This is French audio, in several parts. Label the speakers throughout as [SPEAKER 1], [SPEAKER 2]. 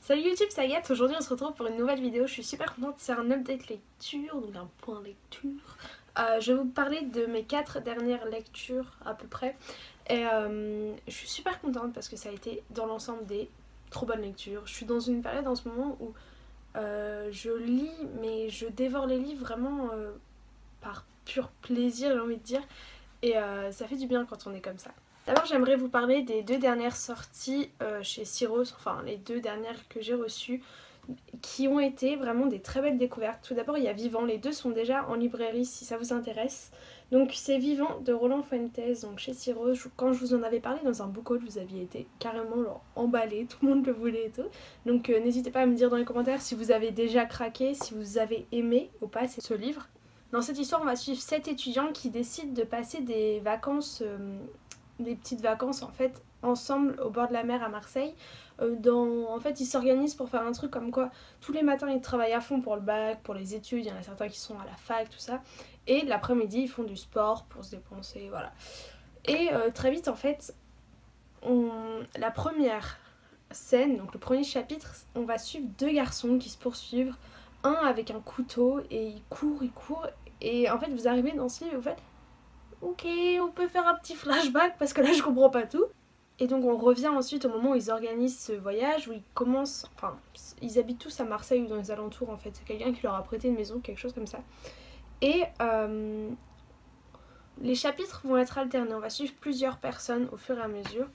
[SPEAKER 1] Salut YouTube, c'est Agathe. Aujourd'hui on se retrouve pour une nouvelle vidéo. Je suis super contente, c'est un update lecture, donc un point lecture. Je vais vous parler de mes 4 dernières lectures à peu près. Et je suis super contente parce que ça a été dans l'ensemble des trop bonnes lectures. Je suis dans une période en ce moment où je lis, mais je dévore les livres vraiment par pur plaisir, j'ai envie de dire. Et ça fait du bien quand on est comme ça. D'abord j'aimerais vous parler des 2 dernières sorties chez Syros, enfin les 2 dernières que j'ai reçues, qui ont été vraiment des très belles découvertes. Tout d'abord il y a Vivant, les deux sont déjà en librairie si ça vous intéresse. Donc c'est Vivant de Roland Fuentes, donc chez Syros. Quand je vous en avais parlé dans un book haul, vous aviez été carrément emballé, tout le monde le voulait et tout. Donc n'hésitez pas à me dire dans les commentaires si vous avez déjà craqué, si vous avez aimé ou pas ce livre. Dans cette histoire on va suivre 7 étudiants qui décident de passer des vacances... des petites vacances en fait ensemble au bord de la mer à Marseille. En fait ils s'organisent pour faire un truc comme quoi tous les matins ils travaillent à fond pour le bac, pour les études, il y en a certains qui sont à la fac, tout ça, et l'après-midi ils font du sport pour se dépenser, voilà. Et très vite en fait la première scène, donc le premier chapitre, on va suivre 2 garçons qui se poursuivent, un avec un couteau et il court, et en fait vous arrivez dans ce livre et vous faites ok, on peut faire un petit flashback parce que là je comprends pas tout. Et donc on revient ensuite au moment où ils organisent ce voyage, où ils commencent, enfin ils habitent tous à Marseille ou dans les alentours en fait, c'est quelqu'un qui leur a prêté une maison, quelque chose comme ça. Et les chapitres vont être alternés, on va suivre plusieurs personnes au fur et à mesure.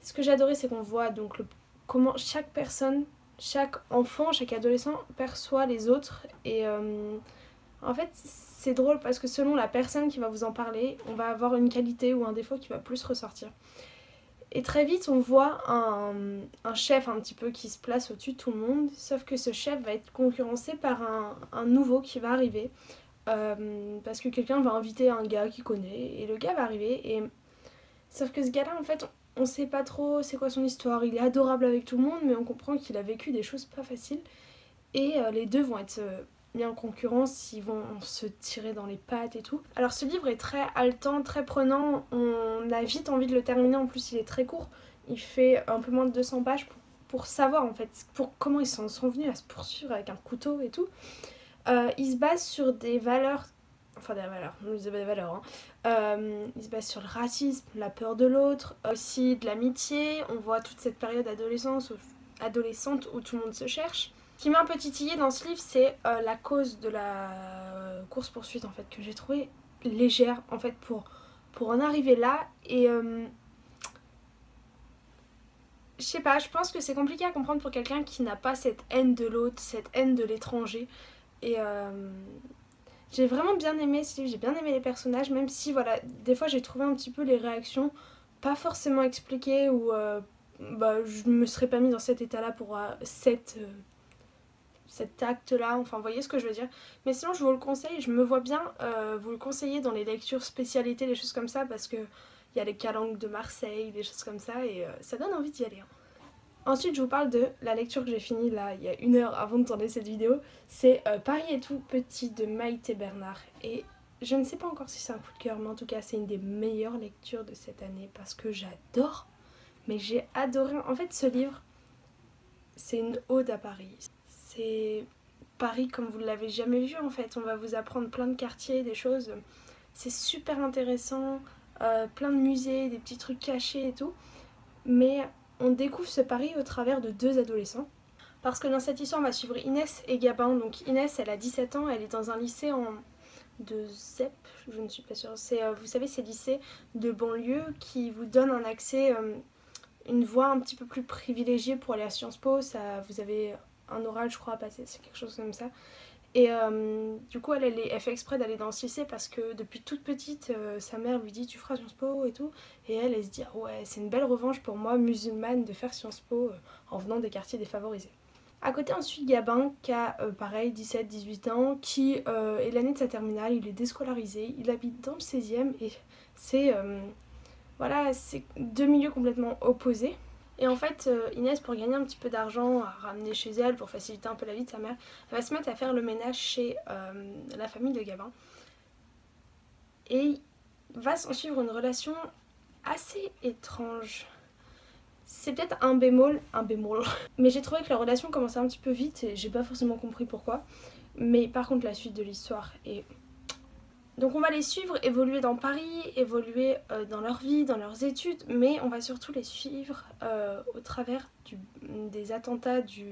[SPEAKER 1] Ce que j'ai adoré c'est qu'on voit donc comment chaque personne, chaque enfant, chaque adolescent perçoit les autres et... en fait, c'est drôle parce que selon la personne qui va vous en parler, on va avoir une qualité ou un défaut qui va plus ressortir. Et très vite, on voit un chef un petit peu qui se place au-dessus de tout le monde, sauf que ce chef va être concurrencé par un nouveau qui va arriver, parce que quelqu'un va inviter un gars qu'il connaît, et le gars va arriver, et sauf que ce gars-là, en fait, on sait pas trop c'est quoi son histoire. Il est adorable avec tout le monde, mais on comprend qu'il a vécu des choses pas faciles, et les deux vont être... mis en concurrence, ils vont se tirer dans les pattes et tout. Alors ce livre est très haletant, très prenant, on a vite envie de le terminer, en plus il est très court, il fait un peu moins de 200 pages pour savoir en fait comment ils sont venus à se poursuivre avec un couteau et tout. Il se base sur des valeurs, enfin des valeurs, non des valeurs, hein. Il se base sur le racisme, la peur de l'autre, aussi de l'amitié, on voit toute cette période adolescente où tout le monde se cherche. Ce qui m'a un peu titillé dans ce livre, c'est la cause de la course-poursuite en fait, que j'ai trouvé légère en fait pour en arriver là. Et je sais pas, je pense que c'est compliqué à comprendre pour quelqu'un qui n'a pas cette haine de l'autre, cette haine de l'étranger. Et j'ai vraiment bien aimé ce livre, j'ai bien aimé les personnages, même si voilà, des fois j'ai trouvé un petit peu les réactions pas forcément expliquées ou je me serais pas mis dans cet état là pour cet acte-là, enfin vous voyez ce que je veux dire. Mais sinon je vous le conseille, je me vois bien vous le conseiller dans les lectures spécialités, les choses comme ça, parce que il y a les calanques de Marseille, des choses comme ça, et ça donne envie d'y aller. Hein. Ensuite je vous parle de la lecture que j'ai finie là, il y a 1 heure avant de tourner cette vidéo. C'est Paris est tout petit de Maïté Bernard. Et je ne sais pas encore si c'est un coup de cœur, mais en tout cas c'est une des meilleures lectures de cette année, parce que j'adore, mais j'ai adoré. En fait ce livre, c'est une ode à Paris. C'est Paris comme vous ne l'avez jamais vu en fait. On va vous apprendre plein de quartiers, des choses. C'est super intéressant, plein de musées, des petits trucs cachés et tout. Mais on découvre ce Paris au travers de 2 adolescents. Parce que dans cette histoire, on va suivre Inès et Gabin. Donc Inès, elle a 17 ans, elle est dans un lycée de ZEP, je ne suis pas sûre. Vous savez, ces lycées de banlieue qui vous donnent un accès, une voie un petit peu plus privilégiée pour aller à Sciences Po. Vous avez un oral je crois à passer, c'est quelque chose comme ça. Et du coup elle fait exprès d'aller dans ce lycée parce que depuis toute petite sa mère lui dit tu feras Sciences Po et tout, et elle se dit ah ouais c'est une belle revanche pour moi musulmane de faire Sciences Po en venant des quartiers défavorisés. À côté ensuite Gabin qui a pareil 17-18 ans, qui est l'année de sa terminale, il est déscolarisé, il habite dans le 16e et c'est voilà, c'est 2 milieux complètement opposés. Et en fait, Inès, pour gagner un petit peu d'argent à ramener chez elle, pour faciliter un peu la vie de sa mère, elle va se mettre à faire le ménage chez la famille de Gabin. Et va s'en suivre une relation assez étrange. c'est peut-être un bémol, mais j'ai trouvé que leur relation commençait un petit peu vite et j'ai pas forcément compris pourquoi. Mais par contre la suite de l'histoire est... Donc on va les suivre évoluer dans Paris, évoluer dans leur vie, dans leurs études, mais on va surtout les suivre au travers des attentats du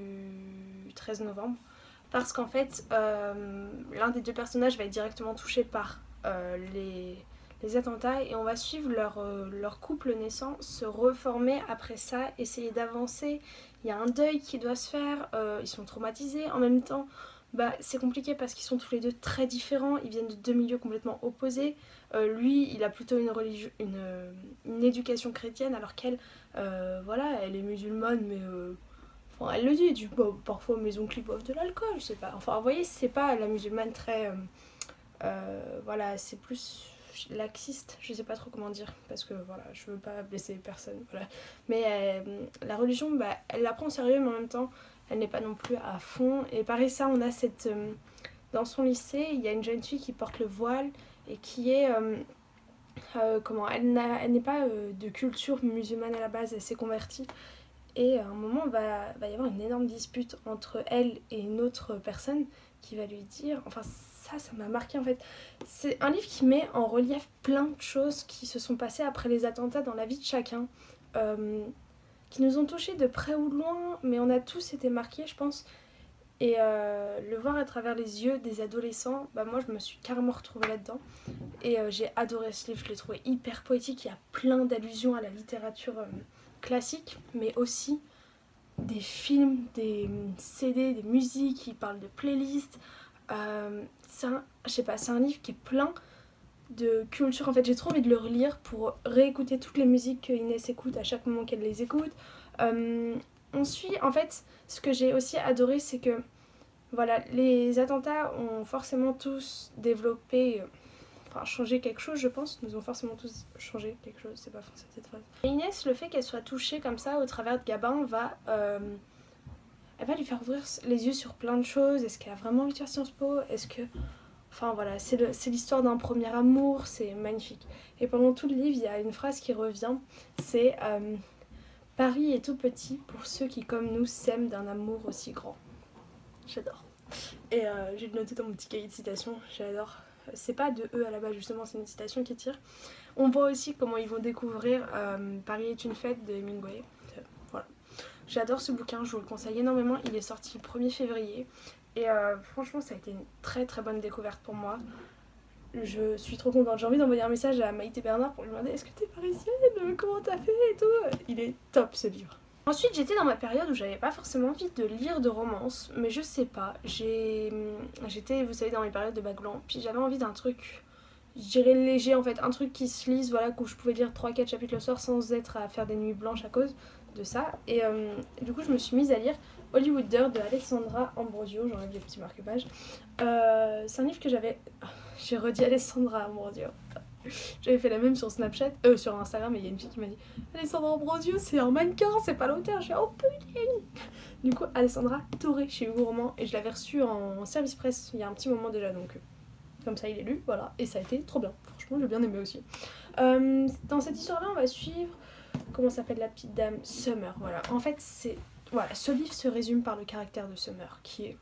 [SPEAKER 1] 13 novembre. Parce qu'en fait, l'un des deux personnages va être directement touché par les attentats et on va suivre leur couple naissant se reformer après ça, essayer d'avancer. Il y a un deuil qui doit se faire, ils sont traumatisés en même temps. Bah, c'est compliqué parce qu'ils sont tous les deux très différents, ils viennent de deux milieux complètement opposés. Lui, il a plutôt une éducation chrétienne alors qu'elle, voilà, elle est musulmane, mais enfin, elle le dit, parfois mes oncles boivent de l'alcool, je sais pas. Enfin, vous voyez, c'est pas la musulmane très... voilà, c'est plus laxiste, je sais pas trop comment dire, parce que voilà, je veux pas blesser personne, voilà. Mais la religion, bah, elle la prend au sérieux, mais en même temps, elle n'est pas non plus à fond. Et pareil, ça, on a cette... dans son lycée, il y a une jeune fille qui porte le voile et qui est... comment, elle n'est pas de culture musulmane à la base, elle s'est convertie. Et à un moment, va y avoir une énorme dispute entre elle et une autre personne qui va lui dire... Enfin, ça m'a marqué en fait. C'est un livre qui met en relief plein de choses qui se sont passées après les attentats dans la vie de chacun. Qui nous ont touchés de près ou de loin, mais on a tous été marqués, je pense. Et le voir à travers les yeux des adolescents, bah moi je me suis carrément retrouvée là-dedans. Et j'ai adoré ce livre, je l'ai trouvé hyper poétique. Il y a plein d'allusions à la littérature classique, mais aussi des films, des CD, des musiques, qui parlent de playlists. Je sais pas, c'est un livre qui est plein de culture. En fait, j'ai trop envie de le relire pour réécouter toutes les musiques que Inès écoute à chaque moment qu'elle les écoute. On suit, en fait, ce que j'ai aussi adoré, c'est que voilà, les attentats ont forcément tous développé, enfin changé quelque chose, je pense. Nous ont forcément tous changé quelque chose, c'est pas français cette phrase. Et Inès, le fait qu'elle soit touchée comme ça au travers de Gabin elle va lui faire ouvrir les yeux sur plein de choses. Est-ce qu'elle a vraiment envie de faire Sciences Po? Est-ce que... Enfin voilà, c'est l'histoire d'un premier amour, c'est magnifique. Et pendant tout le livre, il y a une phrase qui revient, c'est Paris est tout petit pour ceux qui, comme nous, s'aiment d'un amour aussi grand. J'adore. Et j'ai noté dans mon petit cahier de citation, j'adore. C'est pas de eux à la base, justement, c'est une citation qui tire. On voit aussi comment ils vont découvrir Paris est une fête de Hemingway. Voilà. J'adore ce bouquin, je vous le conseille énormément. Il est sorti le 1er février. Et franchement, ça a été une très très bonne découverte pour moi. Je suis trop contente. J'ai envie d'envoyer un message à Maïté Bernard pour lui demander est-ce que t'es parisienne? Comment t'as fait et tout. Il est top ce livre. Ensuite, j'étais dans ma période où j'avais pas forcément envie de lire de romance, mais je sais pas. J'étais, vous savez, dans mes périodes de bac blanc, puis j'avais envie d'un truc, je dirais léger en fait, un truc qui se lise, voilà, où je pouvais lire 3-4 chapitres le soir sans être à faire des nuits blanches à cause de ça. Et du coup, je me suis mise à lire Hollywooder de Alexandra Ambrosio, j'enlève les petits marque-pages. C'est un livre que j'avais... J'ai redit Alexandra Ambrosio. J'avais fait la même sur Snapchat, sur Instagram, et il y a une fille qui m'a dit Alexandra Ambrosio, c'est un mannequin, c'est pas l'auteur. J'ai dit oh putain. Du coup, Alexandra Toré chez Hugo Roman, et je l'avais reçu en service presse il y a un petit moment déjà, donc comme ça il est lu, voilà, et ça a été trop bien. Franchement, j'ai bien aimé aussi. Dans cette histoire-là, on va suivre, comment s'appelle la petite dame, Summer, voilà. En fait, c'est... Voilà, ce livre se résume par le caractère de Summer, qui est...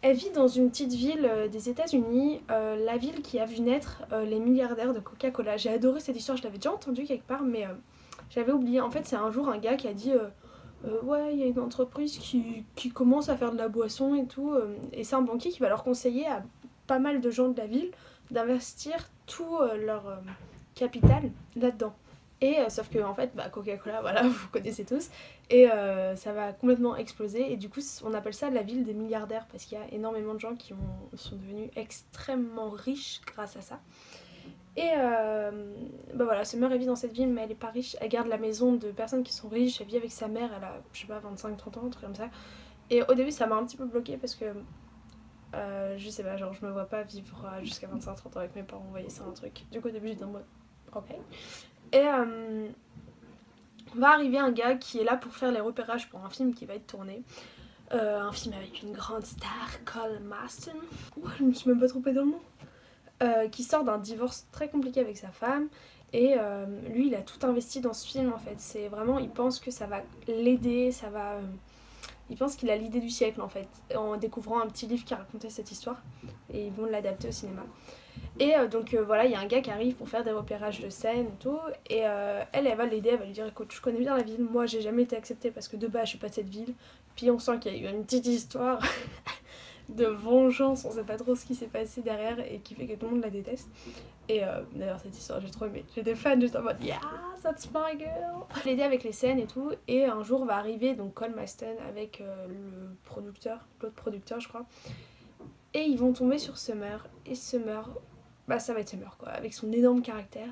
[SPEAKER 1] Elle vit dans une petite ville des États-Unis, la ville qui a vu naître les milliardaires de Coca-Cola. J'ai adoré cette histoire, je l'avais déjà entendue quelque part, mais j'avais oublié. En fait, c'est un jour un gars qui a dit ouais, il y a une entreprise qui commence à faire de la boisson et tout, et c'est un banquier qui va leur conseiller à pas mal de gens de la ville d'investir tout leur capital là-dedans. Et sauf que en fait, bah, Coca-Cola, voilà, vous connaissez tous, et ça va complètement exploser. Et du coup, on appelle ça la ville des milliardaires parce qu'il y a énormément de gens qui sont devenus extrêmement riches grâce à ça. Et bah voilà, Summer elle vit dans cette ville, mais elle est pas riche. Elle garde la maison de personnes qui sont riches. Elle vit avec sa mère, elle a, je sais pas, 25-30 ans, un truc comme ça. Et au début, ça m'a un petit peu bloquée parce que je sais pas, genre je me vois pas vivre jusqu'à 25-30 ans avec mes parents. Vous voyez, c'est un truc. Du coup, au début, j'étais en mode ok. Et va arriver un gars qui est là pour faire les repérages pour un film qui va être tourné. Un film avec une grande star, Cole Maston. Ouh, je me suis même pas trompée dans le nom. Qui sort d'un divorce très compliqué avec sa femme. Et lui il a tout investi dans ce film en fait, c'est vraiment, il pense que ça va l'aider, ça va... il pense qu'il a l'idée du siècle en fait, en découvrant un petit livre qui racontait cette histoire, et ils vont l'adapter au cinéma. Et donc voilà, il y a un gars qui arrive pour faire des repérages de scène et tout, et elle va l'aider, elle va lui dire écoute, je connais bien la ville, moi j'ai jamais été acceptée parce que de base je suis pas de cette ville, puis on sent qu'il y a eu une petite histoire de vengeance, on sait pas trop ce qui s'est passé derrière et qui fait que tout le monde la déteste. Et d'ailleurs cette histoire j'ai trop aimé, j'étais fan juste en mode yeah that's my girl. L'aider avec les scènes et tout, et un jour va arriver donc Cole Maston avec le producteur, l'autre producteur je crois, et ils vont tomber sur Summer, et Summer, bah ça va être Summer quoi, avec son énorme caractère.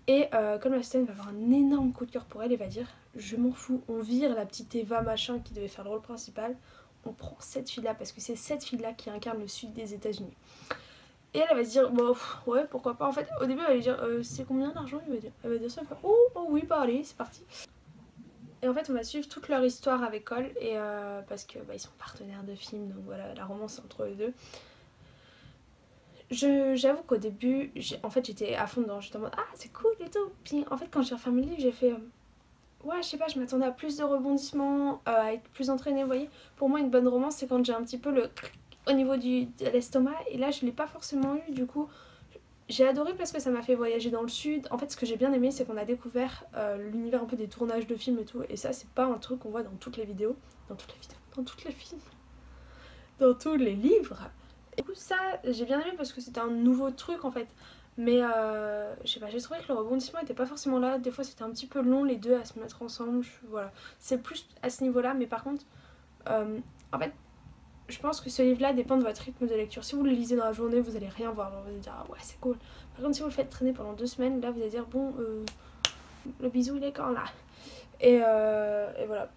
[SPEAKER 1] Et Cole Maston va avoir un énorme coup de cœur pour elle et va dire je m'en fous, on vire la petite Eva machin qui devait faire le rôle principal, on prend cette fille là parce que c'est cette fille là qui incarne le sud des États-Unis. Et elle va se dire bon ouais pourquoi pas, en fait au début elle va lui dire c'est combien d'argent, elle va dire ça, elle va faire oh oui bah allez c'est parti. Et en fait on va suivre toute leur histoire avec Cole, et parce que bah, ils sont partenaires de film, donc voilà la romance entre les deux. J'avoue qu'au début en fait j'étais à fond dedans, j'étais en mode ah c'est cool et tout, puis en fait quand j'ai refermé le livre j'ai fait ouais je sais pas, je m'attendais à plus de rebondissements, à être plus entraînée, vous voyez. Pour moi une bonne romance c'est quand j'ai un petit peu le au niveau de l'estomac, et là je l'ai pas forcément eu, du coup j'ai adoré parce que ça m'a fait voyager dans le sud. En fait ce que j'ai bien aimé c'est qu'on a découvert l'univers un peu des tournages de films et tout, et ça c'est pas un truc qu'on voit dans toutes les vidéos, dans toutes les films, dans tous les livres. Et du coup ça j'ai bien aimé parce que c'était un nouveau truc en fait, mais je sais pas, j'ai trouvé que le rebondissement était pas forcément là, des fois c'était un petit peu long les deux à se mettre ensemble, voilà. C'est plus à ce niveau là, mais par contre en fait je pense que ce livre là dépend de votre rythme de lecture. Si vous le lisez dans la journée vous allez rien voir, vous allez dire ah ouais c'est cool. Par contre si vous le faites traîner pendant 2 semaines, là vous allez dire bon le bisou il est quand là. Et voilà.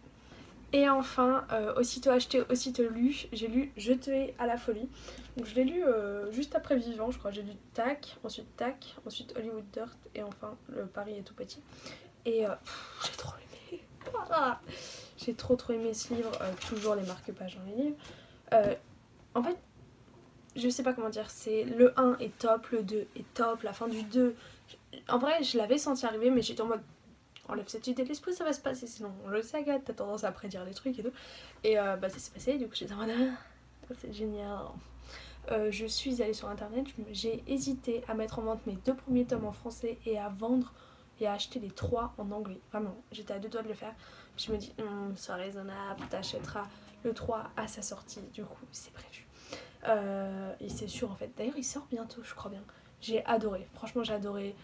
[SPEAKER 1] Et enfin, aussitôt acheté, aussitôt lu, j'ai lu Je te hais à la folie. Donc je l'ai lu juste après Vivant, je crois. J'ai lu Tac, ensuite Hollywood Dirt, et enfin Le Paris est tout petit. Et j'ai trop aimé. Ah, j'ai trop aimé ce livre, toujours les marque-pages dans les livres. En fait, je sais pas comment dire, c'est le 1 est top, le 2 est top, la fin du 2. En vrai, je l'avais senti arriver, mais j'étais en mode enlève cette idée de l'esprit, ça va se passer, sinon on le sait Agathe, t'as tendance à prédire les trucs et tout. Et bah ça s'est passé, du coup j'étais en mode c'est génial. Je suis allée sur internet, j'ai hésité à mettre en vente mes 2 premiers tomes en français et à vendre et à acheter les 3 en anglais. Vraiment, j'étais à 2 doigts de le faire. Je me dis c'est raisonnable, t'achèteras le 3 à sa sortie, du coup c'est prévu. Et c'est sûr en fait, d'ailleurs il sort bientôt je crois bien. J'ai adoré, franchement j'ai adoré.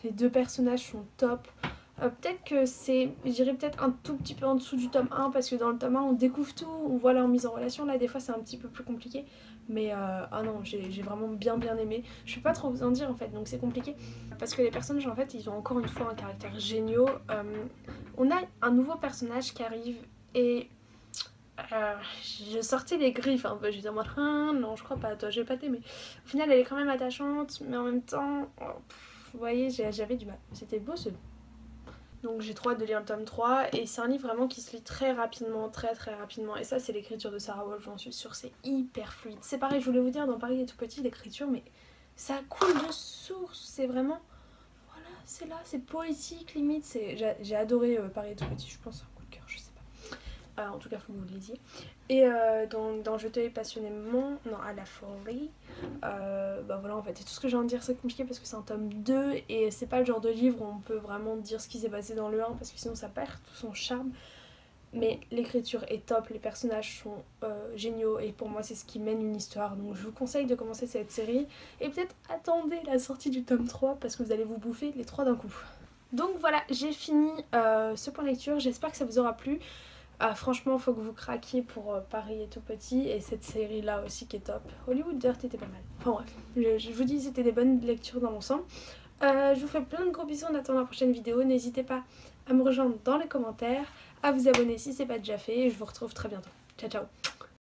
[SPEAKER 1] Les 2 personnages sont top. Peut-être que c'est, je dirais peut-être un tout petit peu en dessous du tome 1, parce que dans le tome 1 on découvre tout, on voit leur mise en relation, là des fois c'est un petit peu plus compliqué. Mais ah non, j'ai vraiment bien aimé. Je peux pas trop vous en dire en fait, donc c'est compliqué. Parce que les personnages en fait ils ont encore une fois un caractère géniaux. On a un nouveau personnage qui arrive, et je sortais les griffes un peu, j'étais en mode non je crois pas, toi j'ai pas t'aimer. Au final elle est quand même attachante, mais en même temps vous voyez j'avais du mal, c'était beau ce. Donc j'ai trop hâte de lire le tome 3, et c'est un livre vraiment qui se lit très rapidement, très rapidement, et ça c'est l'écriture de Sarah Wolf, j'en suis sûre, c'est hyper fluide. C'est pareil, je voulais vous dire, dans Paris est tout petit l'écriture, mais ça coule de source, c'est vraiment, voilà, c'est là, c'est poétique limite, j'ai adoré Paris est tout petit, je pense, un coup de cœur, je sais pas. En tout cas faut que vous le lisiez. Et dans Je te hais passionnément, non à la folie, bah voilà en fait, et tout ce que j'ai envie de dire c'est compliqué parce que c'est un tome 2 et c'est pas le genre de livre où on peut vraiment dire ce qui s'est passé dans le 1 parce que sinon ça perd tout son charme. Mais l'écriture est top, les personnages sont géniaux, et pour moi c'est ce qui mène une histoire, donc je vous conseille de commencer cette série et peut-être attendez la sortie du tome 3 parce que vous allez vous bouffer les 3 d'un coup. Donc voilà, j'ai fini ce point lecture, j'espère que ça vous aura plu. Franchement faut que vous craquiez pour Paris est tout petit, et cette série là aussi qui est top. Hollywood Dirt était pas mal. Enfin bref, je vous dis c'était des bonnes lectures dans l'ensemble. Je vous fais plein de gros bisous en attendant la prochaine vidéo. N'hésitez pas à me rejoindre dans les commentaires, à vous abonner si c'est pas déjà fait, et je vous retrouve très bientôt. Ciao ciao.